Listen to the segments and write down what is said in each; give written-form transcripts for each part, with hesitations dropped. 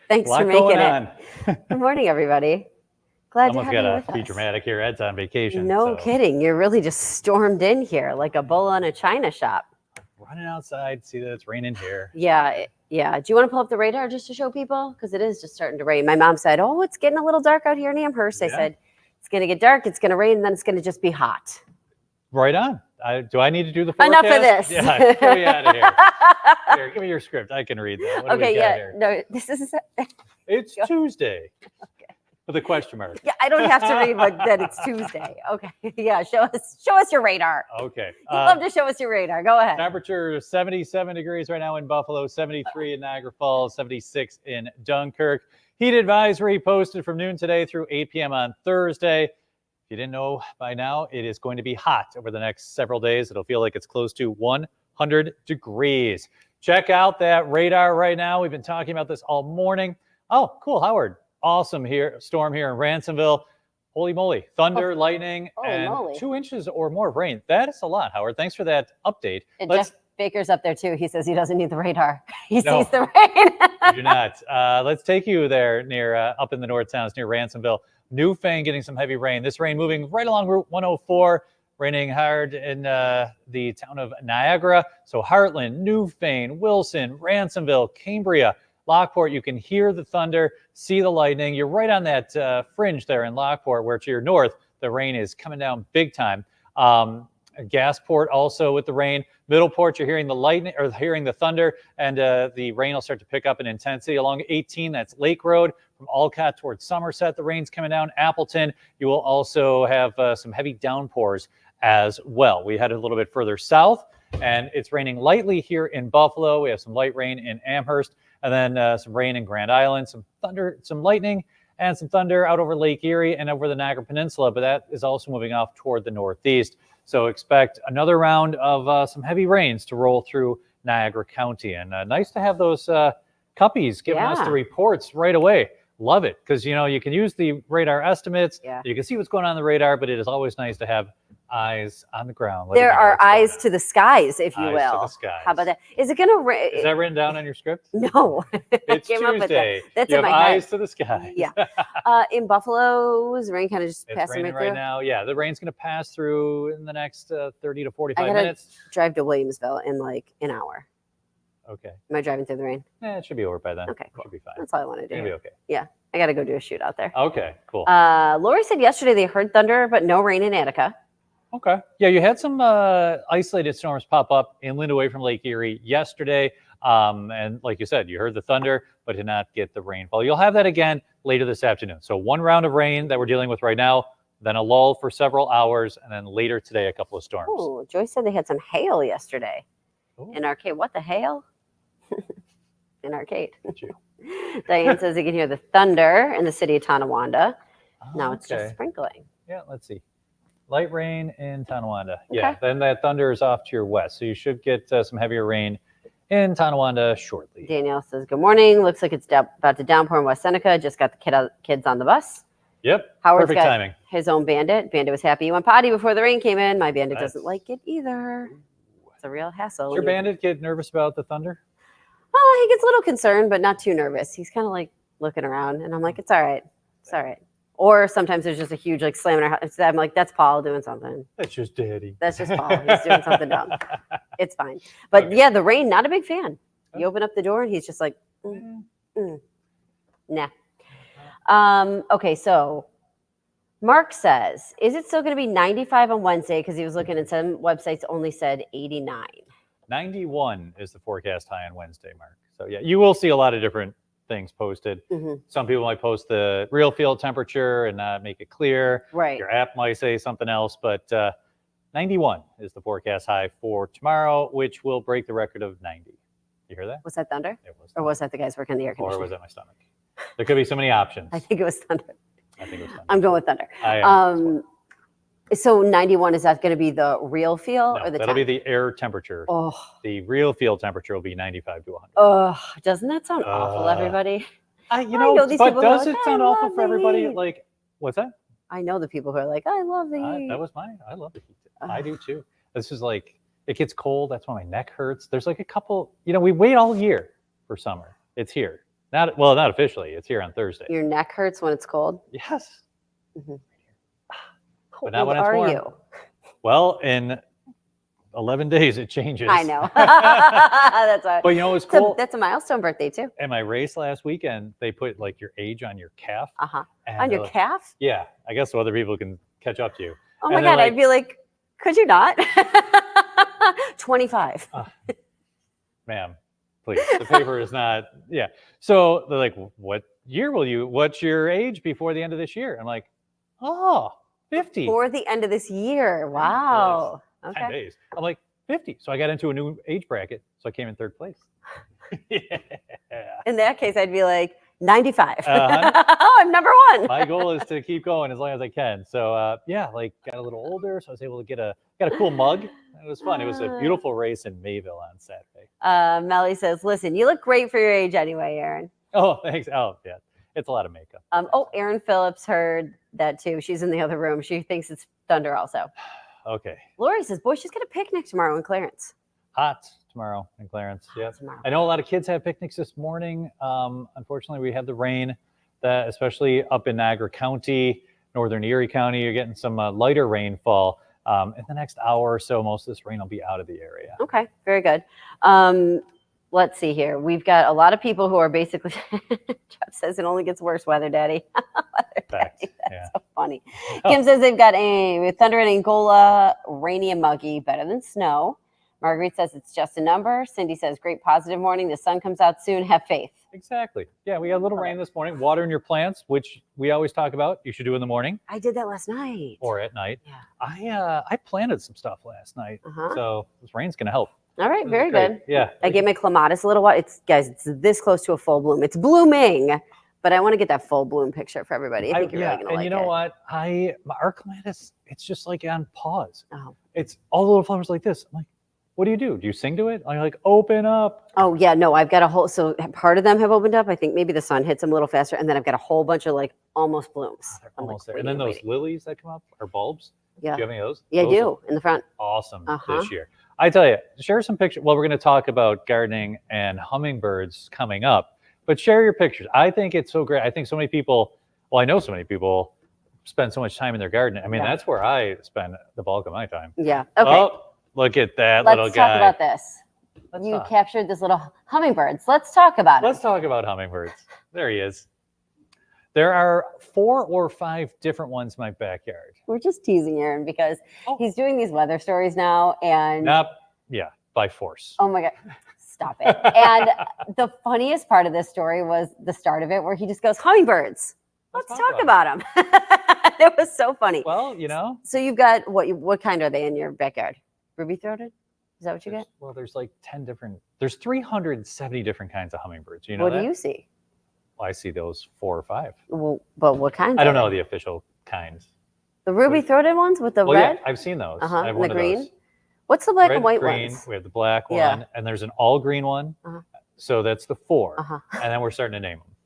Thanks for making it. Good morning, everybody. Glad to have you with us. Almost got to be dramatic here. Ed's on vacation. No kidding. You're really just stormed in here like a bull in a china shop. Running outside, see that it's raining here. Yeah. Do you want to pull up the radar just to show people? Because it is just starting to rain. My mom said, oh, it's getting a little dark out here in Amherst. I said, it's going to get dark, it's going to rain, and then it's going to just be hot. Right on. Do I need to do the forecast? Enough of this. Yeah, get me out of here. Here, give me your script. I can read that. What do we got here? No, this is... It's Tuesday. Okay. With a question mark. Yeah, I don't have to read that it's Tuesday. Okay. Yeah, show us your radar. Okay. You'd love to show us your radar. Go ahead. Temperature 77 degrees right now in Buffalo, 73 in Niagara Falls, 76 in Dunkirk. Heat advisory posted from noon today through 8 p.m. on Thursday. If you didn't know by now, it is going to be hot over the next several days. It'll feel like it's close to 100 degrees. Check out that radar right now. We've been talking about this all morning. Oh, cool, Howard. Awesome storm here in Ransomville. Holy moly, thunder, lightning, and 2 inches or more of rain. That is a lot, Howard. Thanks for that update. Jeff Baker's up there too. He says he doesn't need the radar. He sees the rain. You do not. Let's take you there near up in the north towns near Ransomville. Newfane getting some heavy rain. This rain moving right along Route 104, raining hard in the town of Niagara. So Heartland, Newfane, Wilson, Ransomville, Cambria, Lockport. You can hear the thunder, see the lightning. You're right on that fringe there in Lockport, where to your north, the rain is coming down big time. Gasport also with the rain. Middleport, you're hearing the lightning or hearing the thunder, and the rain will start to pick up in intensity along 18. That's Lake Road from Olcott towards Somerset. The rain's coming down. Appleton, you will also have some heavy downpours as well. We head a little bit further south, and it's raining lightly here in Buffalo. We have some light rain in Amherst, and then some rain in Grand Island, some thunder, some lightning, and some thunder out over Lake Erie and over the Niagara Peninsula, but that is also moving off toward the northeast. So expect another round of some heavy rains to roll through Niagara County. And nice to have those cuppies giving us the reports right away. Love it, because, you know, you can use the radar estimates. Yeah. You can see what's going on the radar, but it is always nice to have eyes on the ground. There are eyes to the skies, if you will. Eyes to the skies. How about that? Is it going to rain? Is that written down on your script? No. It's Tuesday. That's you in have my eyes head. to the skies. Yeah. In Buffalo, is rain kind of just passing right through? Now. Yeah, the rain's going to pass through in the next 30 to 45 minutes. Drive to Williamsville in like an hour. Okay. Am I driving through the rain? Yeah, it should be over by then. Okay, cool. Should be fine. That's all I want to do. It'll be okay. Yeah. I got to go do a shoot out there. Okay, cool. Lori said yesterday they heard thunder, but no rain in Attica. Okay. Yeah, you had some isolated storms pop up inland away from Lake Erie yesterday. And like you said, you heard the thunder, but did not get the rainfall. You'll have that again later this afternoon. So one round of rain that we're dealing with right now, then a lull for several hours, and then later today, a couple of storms. Oh, Joyce said they had some hail yesterday. Ooh. In Arcade. What the hail? In Arcade. Diane says you can hear the thunder in the city of Tonawanda. Now it's just sprinkling. Yeah, let's see. Light rain in Tonawanda. Okay. Yeah, then that thunder is off to your west. So you should get some heavier rain in Tonawanda shortly. Danielle says, good morning. Looks like it's about to downpour in West Seneca. Just got the kids on the bus. Yep, Howard's perfect timing. His own Bandit. Bandit was happy he went potty before the rain came in. My Bandit doesn't like it either. It's a real hassle. Does your Bandit get nervous about the thunder? Oh, he gets a little concerned, but not too nervous. He's kind of like looking around, and I'm like, it's all right. It's all right. Or sometimes there's just a huge like slam in our house. I'm like, that's Paul doing something. That's just Daddy. That's just Paul. He's doing something dumb. It's fine. But yeah, the rain, not a big fan. You open up the door and he's just like, nah. Okay, so Mark says, is it still going to be 95 on Wednesday? Because he was looking and some websites only said 89. 91 is the forecast high on Wednesday, Mark. So yeah, you will see a lot of different things posted. Some people might post the real field temperature and not make it clear. Right. Your app might say something else, but 91 is the forecast high for tomorrow, which will break the record of 90. You hear that? Was that thunder? It was. Or was that the guys working the air conditioner? Or was that my stomach? There could be so many options. I think it was thunder. I think it was thunder. I'm going with thunder. So 91, is that going to be the real feel or the that'll be the air temperature. Oh. The real field temperature will be 95 to 100. Oh, doesn't that sound awful, everybody? But does it sound awful for everybody? Like, what's that? I know the people who are like, I love the heat. That was mine. I love the heat. I do too. This is like, it gets cold. That's why my neck hurts. There's like a couple, we wait all year for summer. It's here. Not officially. It's here on Thursday. Your neck hurts when it's cold. Yes. Mhm. How But not old when it's are warm. you? Well, in 11 days it changes. I know. That's why. But it's cool. That's a milestone birthday too. In my race last weekend, they put like your age on your calf. Uh-huh. and On they're your like- calf? Yeah, I guess so other people can catch up to you. Oh my And they're God, like- I'd be like, could you not? 25. Ma'am, please. The paper is not. Yeah. So they're like, what's your age before the end of this year? I'm like, oh, 50. For the end of this year. Wow. 10 Okay. days. I'm like, 50. So I got into a new age bracket. So I came in third place. Yeah. In that case, I'd be like 95. Uh-huh. Oh, I'm number one. My goal is to keep going as long as I can. So yeah, like got a little older, so I was able to got a cool mug. It was fun. It was a beautiful race in Mayville on Saturday. Melly says, listen, you look great for your age anyway, Aaron. Oh, thanks. Oh, yeah. It's a lot of makeup. Aaron Phillips heard that too. She's in the other room. She thinks it's thunder also. Okay. Lori says, boy, she's got a picnic tomorrow in Clarence. Hot tomorrow in Clarence. Yeah. Tomorrow. I know a lot of kids have picnics this morning. Unfortunately, we had the rain, that especially up in Niagara County, northern Erie County, you're getting some lighter rainfall. In the next hour or so, most of this rain will be out of the area. Okay, very good. Let's see here. We've got a lot of people who are basically, Jeff says it only gets worse, Weather Daddy. Weather Facts. Daddy, that's Yeah. so funny. Oh. Kim says they've got a thunder in Angola, rainy and muggy, better than snow. Marguerite says it's just a number. Cindy says great positive morning. The sun comes out soon. Have faith. Exactly. Yeah, we got a little rain this morning. Watering your plants, which we always talk about. You should do in the morning I did that last night. or at night. Yeah. I planted some stuff last night, Uh-huh. so this rain's gonna help. All right, This is very great. good. Yeah. I gave my clematis a little while. It's this close to a full bloom. It's blooming, but I want to get that full bloom picture for everybody. I think you're really gonna and like you know it. what? Our clematis, it's just like on pause. Oh. It's all the little flowers like this. I'm like, what do? Do you sing to it? I'm like, open up. Oh yeah, no, I've got a whole. So part of them have opened up. I think maybe the sun hits them a little faster, and then I've got a whole bunch of like almost blooms. They're I'm like, almost there. waiting, And then those waiting. lilies that come up are bulbs. Yeah, Do you have any of those? yeah, I Those are do in the front. awesome Uh-huh. this year. I tell you, share some pictures. Well, we're going to talk about gardening and hummingbirds coming up, but share your pictures. I think it's so great. I think so many people, well, I know so many people spend so much time in their garden. I mean, Yeah. that's where I spend the bulk of my time. Yeah. Okay. Oh, look at that little Let's guy. talk about this. Let's You talk. captured this little hummingbirds. Let's talk about Let's it. talk about hummingbirds. There he is. There are 4 or 5 different ones in my backyard. We're just teasing Aaron because Oh. he's doing these weather stories now, and Yeah, by force. oh my god, stop it! And the funniest part of this story was the start of it, where he just goes, "Hummingbirds. Let's talk about them." It was so funny. Well, So you've got what kind are they in your backyard? Ruby throated? Is that what you get? there's like 10 different, there's 370 different kinds of hummingbirds. You know What that? do you see? I see those 4 or 5. Well, but what kinds? I don't are know they? the official kinds. The ruby throated ones with the Well, red. yeah, I've seen those. Uh-huh, I have and one the of green? those. What's the black Red, and white green. ones? We have the black Yeah. one, and there's an all green one. Uh-huh. So that's the 4. Uh-huh. And then we're starting to name them.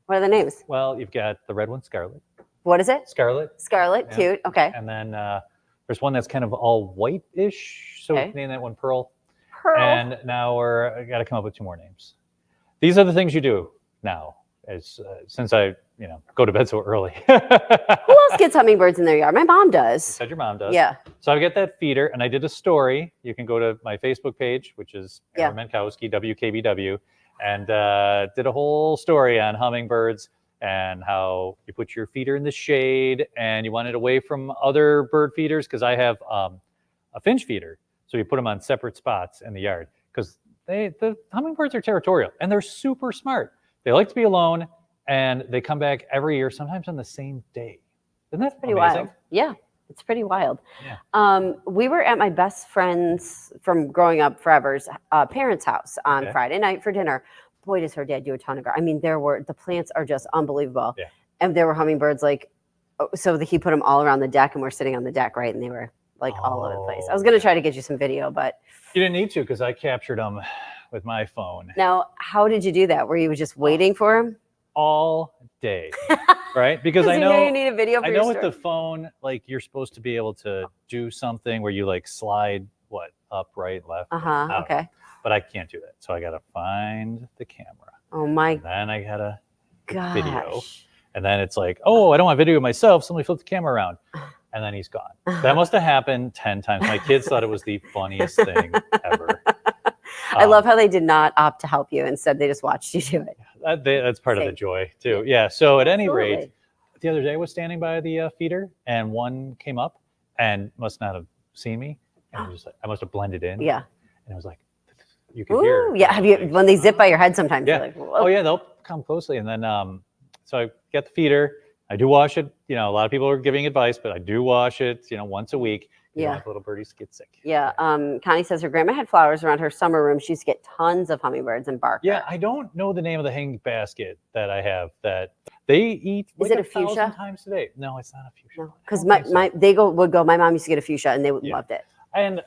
What are the names? Well, you've got the red one, Scarlet. What is it? Scarlet. Scarlet. Yeah. Cute. Okay. And then there's one that's kind of all white-ish. So Okay. we name that one Pearl. Pearl. And now I got to come up with 2 more names. These are the things you do now, as since I go to bed so early. Who else gets hummingbirds in their yard? My mom does. Said your mom does. Yeah. So I get that feeder, and I did a story. You can go to my Facebook page, which is Yeah. Aaron Menkowski, WKBW, and did a whole story on hummingbirds and how you put your feeder in the shade and you want it away from other bird feeders, because I have a finch feeder. So you put them on separate spots in the yard, because the hummingbirds are territorial and they're super smart. They like to be alone, and they come back every year, sometimes on the same day. Isn't that Pretty amazing? wild. Yeah. It's pretty wild. Yeah. We were at my best friend's from growing up forever's parents' house on Okay. Friday night for dinner. Boy, does her dad do a ton of gardening. I mean, the plants are just unbelievable. Yeah. And there were hummingbirds he put them all around the deck, and we're sitting on the deck, right? And they were like all over the place. I was going to try to get you some video, but You didn't need to, because I captured them with my phone now, how did you do that? Were you just waiting for them? all day, right? Because I you know you need a video for I your know with story. the phone, like you're supposed to be able to do something where you like slide up, right, left. I don't know. Okay. But I can't do that, so I gotta find the camera. Oh my And then I had a video. gosh. And then it's like, oh, I don't want video of myself. Somebody flip the camera around. And then he's gone. That must have happened 10 times. My kids thought it was the funniest thing ever. I love how they did not opt to help you. Instead, they just watched you do it. That's part of the Same. joy, too. Yeah. So at any rate, Absolutely. the other day I was standing by the feeder and one came up and must not have seen me. And I was just like, I must have blended in. Yeah. And it was like, you could hear. Ooh, yeah. Have you, when they zip by your head sometimes, Yeah. you're like, whoa. Oh, yeah, they'll come closely. And then, so I get the feeder. I do wash it. You know, a lot of people are giving advice, but I do wash it, you know, once a week. You don't Yeah. want little birdies get sick. Yeah. Connie says her grandma had flowers around her summer room. She used to get tons of hummingbirds and bark. Yeah, I don't know the name of the hanging basket that I have that they eat. Is like it a fuchsia? 1,000 times a day? No, it's not a fuchsia. No, because I don't think my they would go. My mom used to get a fuchsia and they Yeah. loved it. And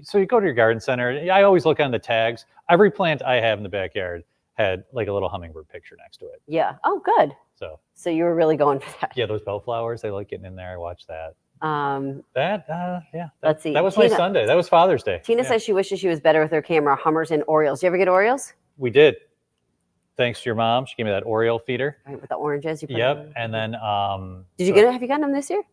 so you go to your garden center. I always look on the tags. Every plant I have in the backyard had like a little hummingbird picture next to it. Yeah. Oh, good. So you were really going for that. Yeah, those bellflowers, I like getting in there. I watch that. Um, Yeah. Let's see. That was my Tina- Sunday. That was Father's Day. Tina Yeah. says she wishes she was better with her camera. Hummers and Orioles. Do you ever get Orioles? We did. Thanks to your mom. She gave me that Oriole feeder. Right, with the oranges. You put Yep. them in. And then Did you get it? Have you gotten them this year?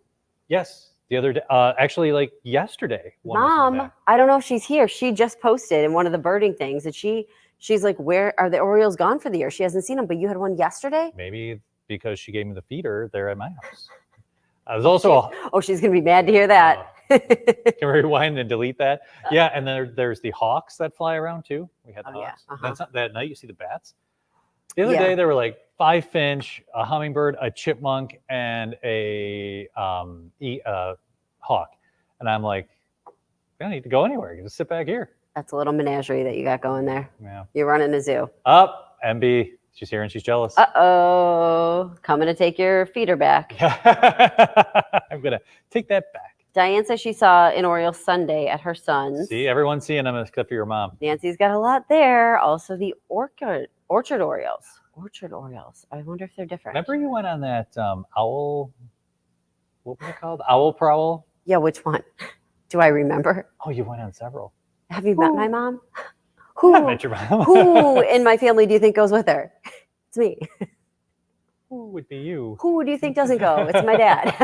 Yes. The other day, actually like yesterday. one was in the Mom, back. I don't know if she's here. She just posted in one of the birding things that she's like, where are the Orioles gone for the year? She hasn't seen them, but you had one yesterday. Maybe because she gave me the feeder there at my house. I was also Oh, she's gonna be mad to hear that. Can we rewind and delete that? Yeah, and then there's the hawks that fly around too. We had the Oh, yeah, hawks. uh-huh. That's not that night. You see the bats. The other Yeah. day there were like 5 finch, a hummingbird, a chipmunk, and a hawk. And I'm like, I don't need to go anywhere. You can just sit back here. That's a little menagerie that you got going there. Yeah. You're running a zoo. Up, MB. She's here and she's jealous. Uh-oh. Coming to take your feeder back. I'm gonna take that back. Diane says she saw an Oriole Sunday at her son's. See, everyone's seeing them except for your mom. Nancy's got a lot there. Also the Orchard Orioles. Orchard Orioles. I wonder if they're different. Remember you went on that owl, what was it called? Owl Prowl? Yeah, which one? Do I remember? Oh, you went on several. Have you met my mom? I met your mom. Who in my family do you think goes with her? It's me. Who would be you? Who do you think doesn't go? It's my dad.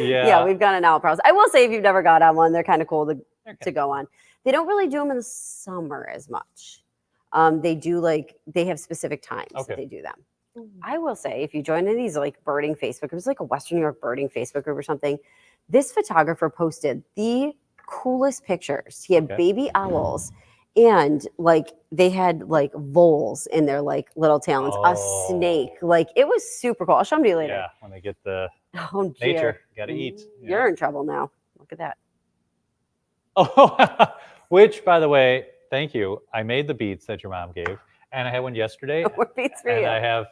Yeah. We've gone on owl prowls. I will say, if you've never got on one, they're kind of cool to Okay. go on. They don't really do them in the summer as much. They do they have specific times Okay. that they do them. I will say, if you join in these like birding Facebook groups, like a Western New York birding Facebook group or something, this photographer posted the coolest pictures. He had Okay. baby owls, and like they had like voles in their like little talons, a Oh. snake. Like it was super cool. I'll show them to you later. Yeah, when they get the Oh, dear. nature, gotta eat. Yeah. You're in trouble now. Look at that. Oh, which, by the way, thank you. I made the beats that your mom gave, and I had one yesterday, More beats for and you. I have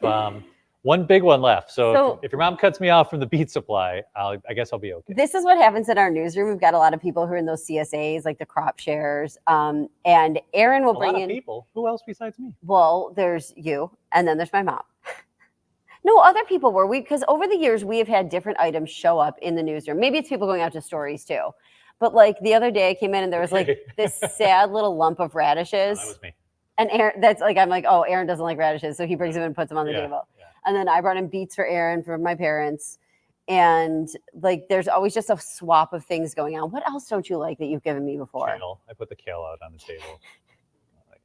one big one left. So, So- if your mom cuts me off from the beat supply, I guess I'll be okay. This is what happens in our newsroom. We've got a lot of people who are in those CSAs, like the crop shares. And Aaron will A bring lot of in. people. Who else besides me? Well, there's you, and then there's my mom. No, other people were because over the years we have had different items show up in the newsroom. Maybe it's people going out to stories too. But like the other day I came in and there was like this sad little lump of Oh, radishes. that was me. And Aaron, that's like, I'm like, oh, Aaron doesn't like radishes. So he brings them and puts them on the Yeah, table. yeah. And then I brought in beets for Aaron from my parents. And like, there's always just a swap of things going on. What else don't you like that you've given me before? Kale. I put the kale out on the table.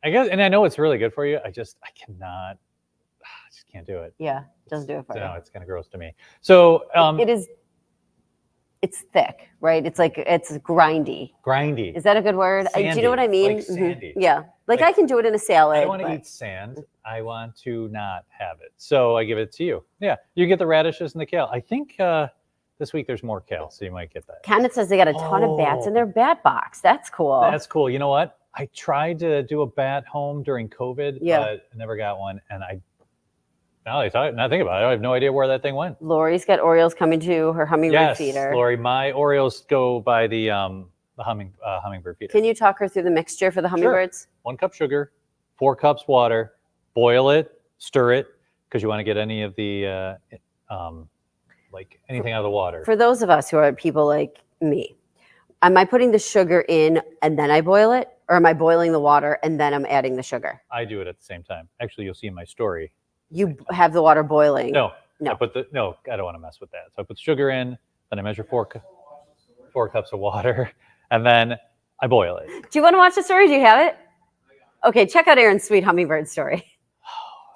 I guess, and I know it's really good for you. I cannot. I just can't do it. Yeah, doesn't do it for No, you. it's kind of gross to me. So It's thick, right? It's like, it's grindy. grindy. Is that a good word? Do you know what I Sandy, mean? like Mhm. sandy. Yeah. Like Like, I can do it in a salad. I don't want to but- eat sand. I want to not have it. So I give it to you. Yeah, you get the radishes and the kale. I think this week there's more kale, so you might get that. Kenneth says they got a ton of bats in Oh. their bat box. That's cool. That's cool. You know what? I tried to do a bat home during COVID, Yeah. but I never got one. And now I think about it, I have no idea where that thing went. Lori's got Orioles coming to her hummingbird Yes, feeder. Lori, my Orioles go by the hummingbird feeder. Can you talk her through the mixture for the hummingbirds? 1 cup sugar, 4 cups water, boil it, stir it, because you want to get any of the like anything out of the water. For those of us who are people like me, am I putting the sugar in and then I boil it? Or am I boiling the water and then I'm adding the sugar? I do it at the same time. Actually, you'll see in my story. You have the water boiling. No, No. I don't want to mess with that. So I put the sugar in, then I measure 4 cups of water, and then I boil it. Do you want to watch the story? Do you have it? Okay, check out Aaron's sweet hummingbird story.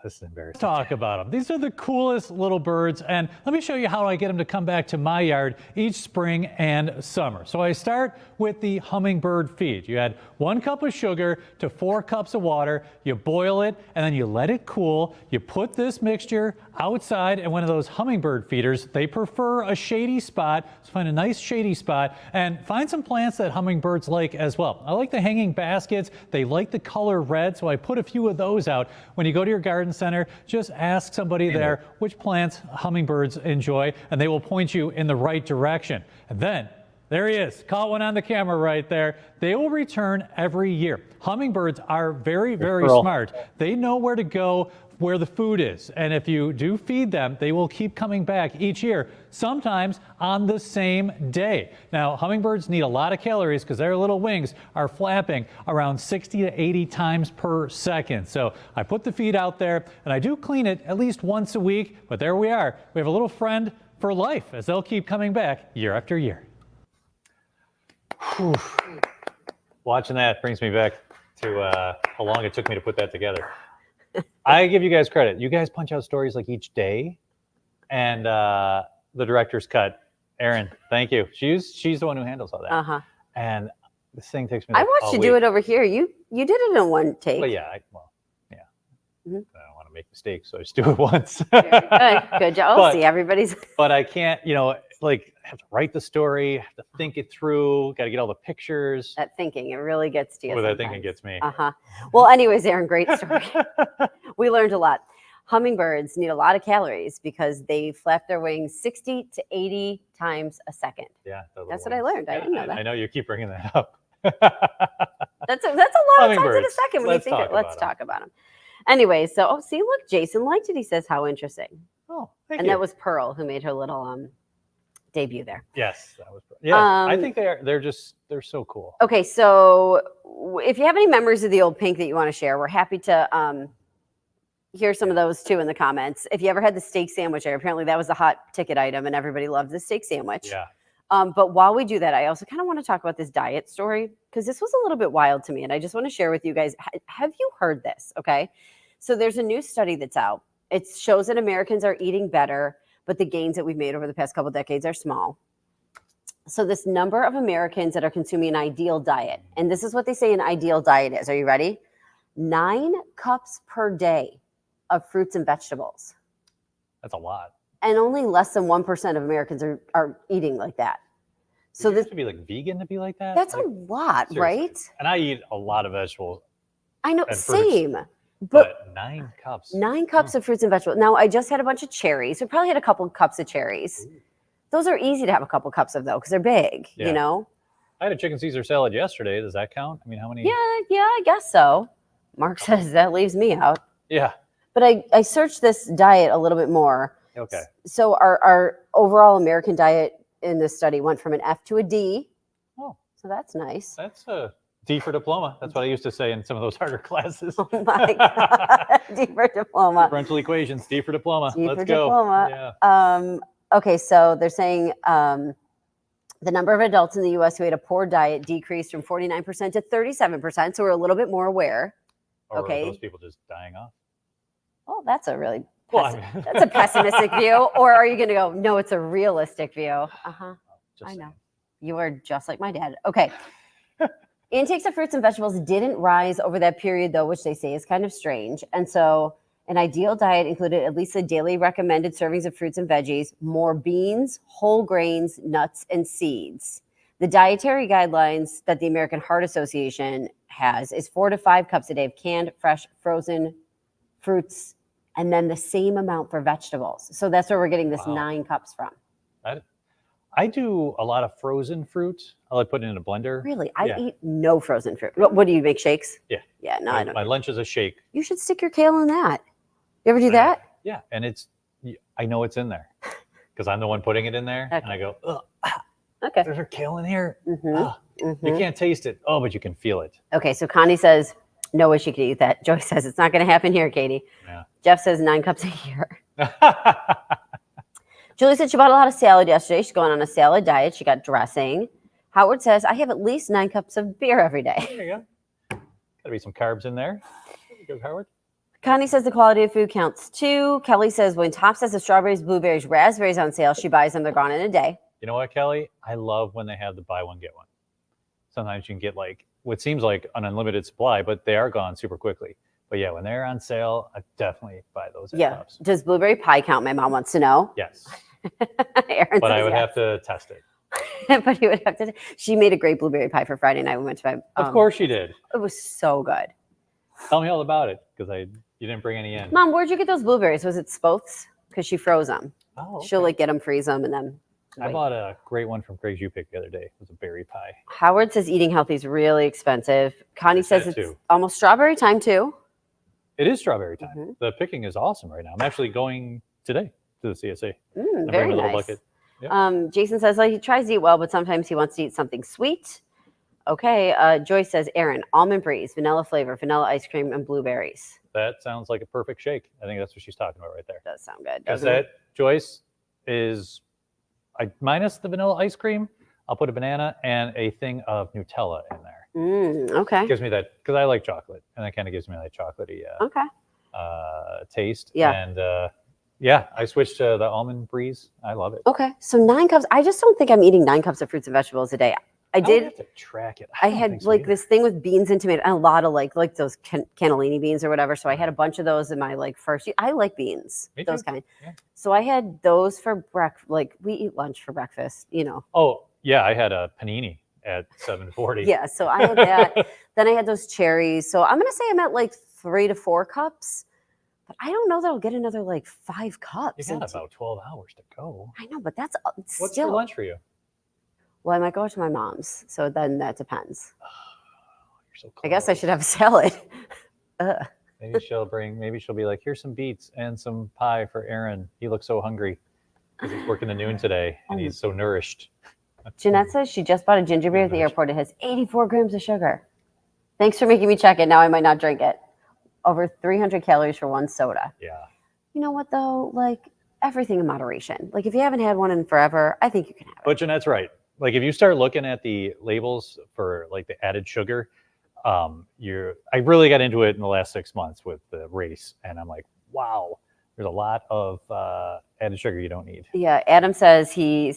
This is embarrassing. Talk about them. These are the coolest little birds, and let me show you how I get them to come back to my yard each spring and summer. So I start with the hummingbird feed. You add 1 cup of sugar to 4 cups of water, you boil it, and then you let it cool. You put this mixture outside in one of those hummingbird feeders. They prefer a shady spot, so find a nice shady spot, and find some plants that hummingbirds like as well. I like the hanging baskets. They like the color red, so I put a few of those out. When you go to your garden center, just ask somebody there which plants hummingbirds enjoy, and they will point you in the right direction. And then, there he is. Caught one on the camera right there. They will return every year. Hummingbirds are very, very smart. They know where to go, where the food is. And if you do feed them, they will keep coming back each year, sometimes on the same day. Now, hummingbirds need a lot of calories because their little wings are flapping around 60 to 80 times per second. So I put the feed out there, and I do clean it at least once a week. But there we are. We have a little friend for life as they'll keep coming back year after year. Whew. Watching that brings me back to how long it took me to put that together. I give you guys credit. You guys punch out stories like each day, and the director's cut. Erin, thank you. She's the one who handles all that. And this thing takes me. I watched you do it over here. You did it in one take. But yeah, I don't want to make mistakes, so I just do it once. Good job. But, see, everybody's. But I can't, like have to write the story, have to think it through, got to get all the pictures. That thinking, it really gets to you. That thinking gets me. Well, anyways, Aaron, great story. We learned a lot. Hummingbirds need a lot of calories because they flap their wings 60 to 80 times a second. Yeah, that's what I learned. I didn't know that. I know you keep bringing that up. That's a lot of times in a second when you think it. Let's talk about them. Anyway, so see, look, Jason liked it. He says, "How interesting." Oh, thank you. And that was Pearl who made her little debut there. Yes, that was. Yeah, I think they're so cool. Okay, so if you have any memories of the old pink that you want to share, we're happy to hear some of those too in the comments. If you ever had the steak sandwich there, apparently that was a hot ticket item and everybody loved the steak sandwich. Yeah. But while we do that, I also kind of want to talk about this diet story because this was a little bit wild to me, and I just want to share with you guys. Have you heard this? Okay, so there's a new study that's out. It shows that Americans are eating better, but the gains that we've made over the past couple of decades are small. So this number of Americans that are consuming an ideal diet, and this is what they say an ideal diet is. Are you ready? 9 cups per day of fruits and vegetables. That's a lot. And only less than 1% of Americans are eating like that. So this this to be like vegan to be like that. That's like, a lot, seriously. Right? And I eat a lot of vegetables. I know, same. But 9 cups. 9 cups of fruits and vegetables. Now, I just had a bunch of cherries. We probably had a couple cups of cherries. Ooh. Those are easy to have a couple cups of, though, because they're big, you know? I had a chicken Caesar salad yesterday. Does that count? I mean, how many? Yeah, I guess so. Mark says that leaves me out. Yeah. But I searched this diet a little bit more. Okay. So our overall American diet in this study went from an F to a D. Oh. So that's nice. That's a D for diploma. That's what I used to say in some of those harder classes. Oh my God. D for diploma. Differential equations, D for diploma. D Let's for go. Diploma. Yeah. Okay, so they're saying the number of adults in the U.S. who ate a poor diet decreased from 49% to 37%. So we're a little bit more aware. Or okay. Are those people just dying off? Oh, that's a really that's a pessimistic view. Or are you going to go, no, it's a realistic view? I know. You are just like my dad. Okay. Intakes of fruits and vegetables didn't rise over that period, though, which they say is kind of strange. And so an ideal diet included at least the daily recommended servings of fruits and veggies, more beans, whole grains, nuts, and seeds. The dietary guidelines that the American Heart Association has is 4 to 5 cups a day of canned, fresh, frozen fruits, and then the same amount for vegetables. So that's where we're getting this 9 cups from. I do a lot of frozen fruit. I like putting it in a blender. Really? I eat no frozen fruit. What do you make, shakes? Yeah. Yeah, no, I don't. My lunch is a shake. You should stick your kale in that. You ever do that? Yeah, and I know it's in there because I'm the one putting it in there, okay. and I go, ugh, okay. there's a kale in here. Mm-hmm. You Mhm. can't taste it. Oh, but you can feel it. Okay, so Connie says, no way she could eat that. Joy says, it's not going to happen here, Katie. Yeah. Jeff says 9 cups a year. Julie said she bought a lot of salad yesterday. She's going on a salad diet. She got dressing. Howard says, I have at least 9 cups of beer every day. There you go. Gotta be some carbs in there. There you go, Howard. Connie says the quality of food counts too. Kelly says when Tops has the strawberries, blueberries, raspberries on sale, she buys them. They're gone in a day. You know what, Kelly? I love when they have the buy one, get one. Sometimes you can get like what seems like an unlimited supply, but they are gone super quickly. But yeah, when they're on sale, I definitely buy those at Yeah. Tops. Does blueberry pie count? My mom wants to know. Yes, Aaron but I says would yes. have to test it. But you would have to. She made a great blueberry pie for Friday night. We went to my. Of course you did. It was so good. Tell me all about it because you didn't bring any in. Mom, where'd you get those blueberries? Was it Spoth's? Because she froze them. Oh, okay. She'll like get them, freeze them, and then. I wait. bought a great one from Greg's U-Pick the other day. It was a berry pie. Howard says eating healthy is really expensive. Connie says That it's too. almost strawberry time too. It is strawberry time. Mhm. The picking is awesome right now. I'm actually going today to the CSA. Mm, I very bring a little nice. bucket. Yep. Jason says like, he tries to eat well, but sometimes he wants to eat something sweet. Okay. Joyce says, Aaron, almond breeze, vanilla flavor, vanilla ice cream, and blueberries. That sounds like a perfect shake. I think that's what she's talking about right there. Does sound good. Because Doesn't it? that, Joyce, is minus the vanilla ice cream. I'll put a banana and a thing of Nutella in there. Okay. Gives me that, because I like chocolate, and that kind of gives me that chocolatey Okay. taste. Yeah. And yeah, I switched to the almond breeze. I love it. Okay. So 9 cups. I just don't think I'm eating 9 cups of fruits and vegetables a day. I would did. have to track it. I don't had think so like either. this thing with beans and tomato and a lot of like those cannellini beans or whatever. So I had a bunch of those in my like first. I like beans, Me those too. kind. Yeah. So I had those for breakfast. Like we eat lunch for breakfast, you know. Oh yeah, I had a panini at 7:40. Yeah. So I had that. Then I had those cherries. So I'm gonna say I'm at like 3 to 4 cups. But I don't know that I'll get another like 5 cups. You got into- about 12 hours to go. I know, but that's What's still. for lunch for you? Well, I might go to my mom's. So then that depends. You're so close. I guess I should have a salad. Ugh. Maybe she'll be like, here's some beets and some pie for Aaron. He looks so hungry because he's working the noon today and he's so nourished. Jeanette says she just bought a ginger beer at the Nice. airport. It has 84 grams of sugar. Thanks for making me check it. Now I might not drink it. Over 300 calories for one soda. Yeah. You know what, though? Like, everything in moderation. Like, if you haven't had one in forever, I think you can have it. But Jeanette's right. Like if you start looking at the labels for like the added sugar, I really got into it in the last 6 months with the race. And I'm like, wow, there's a lot of added sugar you don't need. Yeah, Adam says he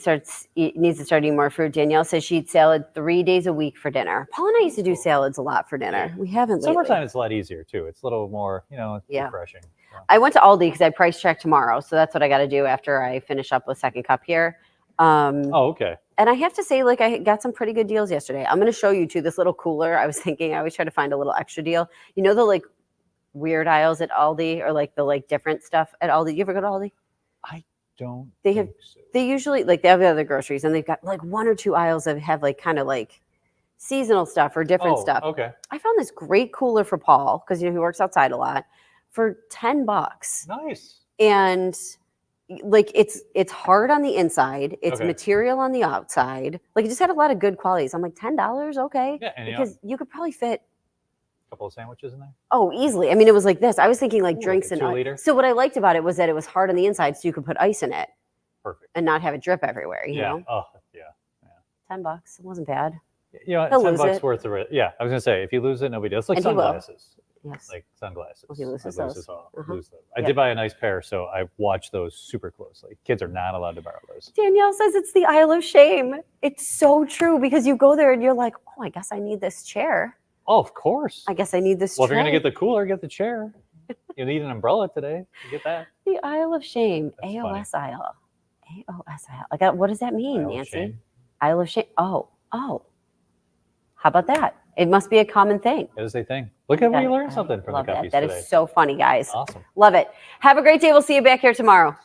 needs to start eating more fruit. Danielle says she eats salad 3 days a week for dinner. Paul and I used to do salads a lot for dinner. We haven't lately. Summertime, it's a lot easier too. It's a little more, Yeah. refreshing. So. I went to Aldi because I price check tomorrow. So that's what I got to do after I finish up with Second Cup here. Oh, okay. And I have to say, like, I got some pretty good deals yesterday. I'm going to show you too this little cooler. I was thinking I always try to find a little extra deal. You know, the like weird aisles at Aldi or like the like different stuff at Aldi. You ever go to Aldi? Don't They have- think so. They usually like they have the other groceries and they've got like 1 or 2 aisles that have like kind of like seasonal stuff or different stuff. Okay. I found this great cooler for Paul because you know he works outside a lot for $10. Nice. And like it's hard on the inside, it's Okay. material on the outside. Like it just had a lot of good qualities. I'm like $10, okay, Yeah, and because you could probably fit a couple of sandwiches in there. easily. I mean, it was like this. I was thinking like Ooh, drinks like a and 2 liter? so what I liked about it was that it was hard on the inside, so you could put ice in it Perfect. and not have it drip everywhere. You Yeah. know, Oh, yeah. $10, it wasn't bad. It's He'll $10 lose it. worth of it. Yeah, I was gonna say if you lose it, nobody does. It's like And he will. sunglasses. Yes. Like sunglasses. Well, he loses I lose those. as well. Uh-huh. Lose them. I Yeah. did buy a nice pair, so I watched those super closely. Kids are not allowed to borrow those. Danielle says it's the Isle of Shame. It's so true because you go there and you're like, oh, I guess I need this chair. Oh, of course. I guess I need this Well, if you're tray. gonna get the cooler, get the chair. You need an umbrella today. You get that. The Isle of Shame. That's AOS Isle. AOS Isle. I got, what does that mean, Isle of Nancy? Shame. Isle of Shame. Oh. How about that? It must be a common thing. It is a thing. Look at when you Okay. learn something from Love the that. Guppies That today. is so funny, guys. Awesome. Love it. Have a great day. We'll see you back here tomorrow.